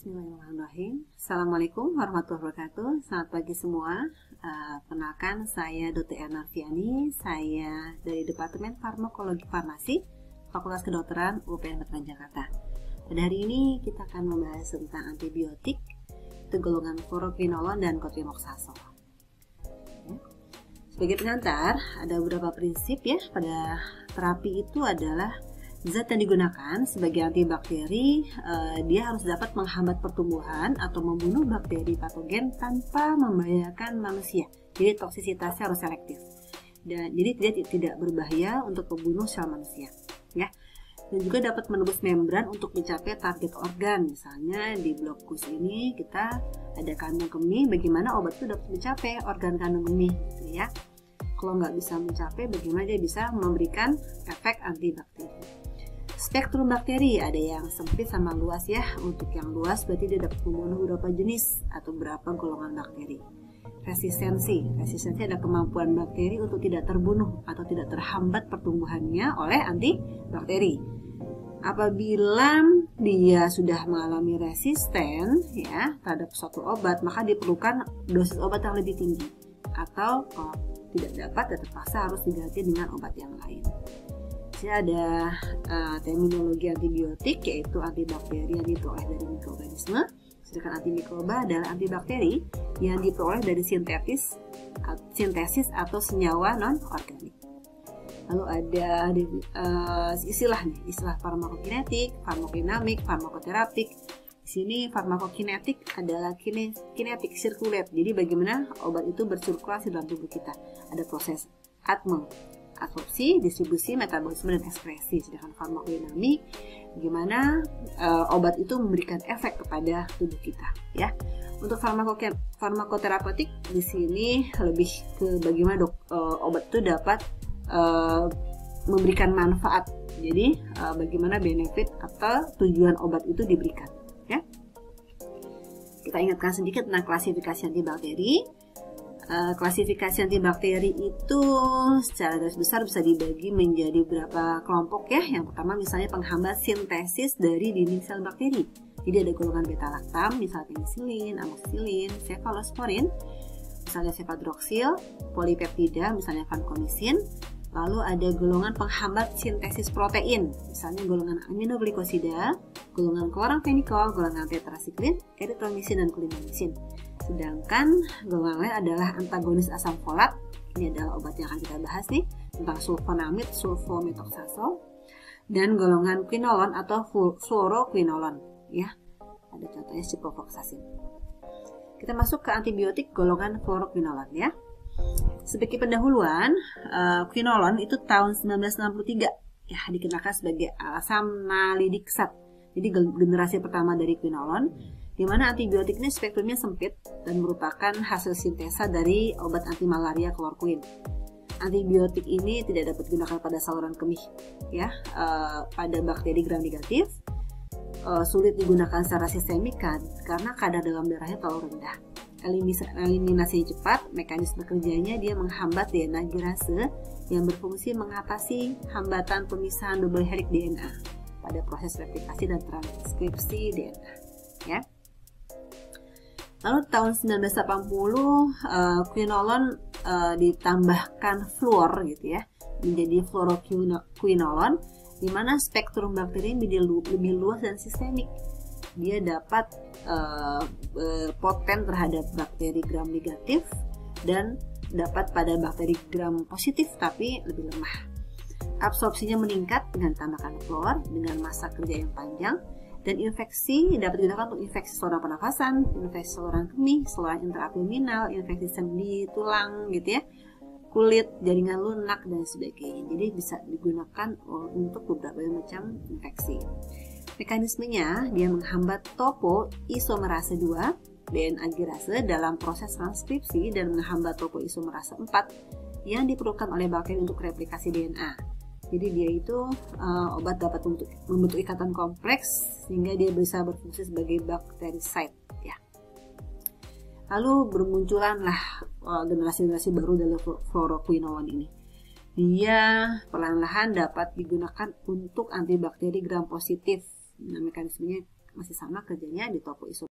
Bismillahirrahmanirrahim. Assalamualaikum warahmatullahi wabarakatuh. Selamat pagi semua. Kenalkan, saya Dr. Narviani. Saya dari Departemen Farmakologi Farmasi, Fakultas Kedokteran UPN Veteran Jakarta. Pada hari ini kita akan membahas tentang antibiotik, itu golongan fluoroquinolone dan cotrimoxazole. Sebagai pengantar, ada beberapa prinsip ya pada terapi itu adalah zat yang digunakan sebagai antibakteri, dia harus dapat menghambat pertumbuhan atau membunuh bakteri patogen tanpa membahayakan manusia. Jadi toksisitasnya harus selektif. Dan jadi dia tidak berbahaya untuk membunuh sel manusia, ya. Dan juga dapat menembus membran untuk mencapai target organ. Misalnya di blok kus ini kita ada kandung kemih, bagaimana obat itu dapat mencapai organ kandung kemih, gitu ya. Kalau nggak bisa mencapai, bagaimana dia bisa memberikan efek antibakteri. Spektrum bakteri ada yang sempit sama luas ya. Untuk yang luas berarti dia dapat membunuh beberapa jenis atau beberapa golongan bakteri. Resistensi ada kemampuan bakteri untuk tidak terbunuh atau tidak terhambat pertumbuhannya oleh antibakteri. Apabila dia sudah mengalami resisten ya terhadap suatu obat, maka diperlukan dosis obat yang lebih tinggi, atau kalau tidak dapat ya terpaksa harus diganti dengan obat yang lain. Ada terminologi antibiotik, yaitu antibakteri yang diperoleh dari mikroorganisme, sedangkan antimikroba adalah antibakteri yang diperoleh dari sintesis atau senyawa non-organik. Lalu ada istilah farmakokinetik, farmakodinamik, farmakoterapik. Di sini farmakokinetik adalah kinetik sirkulat, jadi bagaimana obat itu bersirkulasi dalam tubuh kita. Ada proses absorpsi, distribusi, metabolisme, dan ekskresi. Sedangkan farmakodinamik, bagaimana obat itu memberikan efek kepada tubuh kita, ya. Untuk farmakoterapeutik di sini lebih ke bagaimana obat itu dapat memberikan manfaat. Jadi bagaimana benefit atau tujuan obat itu diberikan, ya. Kita ingatkan sedikit tentang klasifikasi antibakteri. Klasifikasi antibakteri itu secara garis besar bisa dibagi menjadi beberapa kelompok ya. Yang pertama misalnya penghambat sintesis dari dinding sel bakteri. Jadi ada golongan beta-laktam, misalnya penisilin, amoxicillin, cefalosporin, misalnya cefadroxil, polipeptida, misalnya vancomycin. Lalu ada golongan penghambat sintesis protein, misalnya golongan aminoglikosida, golongan kloramfenikol, golongan tetrasiklin, eritromycin, dan klinomycin. Sedangkan golongan lain adalah antagonis asam folat. Ini adalah obat yang akan kita bahas nih, tentang sulfonamid, sulfometoxazole, dan golongan quinolone atau fluoroquinolone, ya. Ada contohnya ciprofloxacin. Kita masuk ke antibiotik golongan fluoroquinolone, ya. Sebagai pendahuluan, quinolone itu tahun 1963 ya dikenalkan sebagai asam nalidiksat. Jadi generasi pertama dari quinolone, di mana antibiotik ini spektrumnya sempit dan merupakan hasil sintesa dari obat anti malaria kloroquine. Antibiotik ini tidak dapat digunakan pada saluran kemih, ya, pada bakteri gram negatif, sulit digunakan secara sistemik karena kadar dalam darahnya terlalu rendah. Eliminasi cepat, mekanisme kerjanya dia menghambat DNA girase yang berfungsi mengatasi hambatan pemisahan double helix DNA pada proses replikasi dan transkripsi DNA, ya. Lalu tahun 1980 quinolone ditambahkan fluor gitu ya, menjadi fluoroquinolone, di mana spektrum bakteri lebih luas dan sistemik. Dia dapat poten terhadap bakteri gram negatif dan dapat pada bakteri gram positif tapi lebih lemah. Absorpsinya meningkat dengan tambahkan fluor dengan masa kerja yang panjang. Dan infeksi dapat digunakan untuk infeksi saluran pernafasan, infeksi saluran kemih, saluran intraabdominal, infeksi sendi, tulang gitu ya, kulit, jaringan lunak, dan sebagainya. Jadi bisa digunakan untuk beberapa macam infeksi. Mekanismenya dia menghambat topoisomerase 2 DNA girase dalam proses transkripsi dan menghambat topoisomerase 4 yang diperlukan oleh bakteri untuk replikasi DNA. Jadi dia itu obat dapat membentuk ikatan kompleks sehingga dia bisa berfungsi sebagai bakteriside, ya. Lalu bermunculanlah generasi-generasi baru dari fluoroquinolone ini. Dia perlahan-lahan dapat digunakan untuk antibakteri gram positif. Nah, mekanismenya masih sama kerjanya di toko isoter.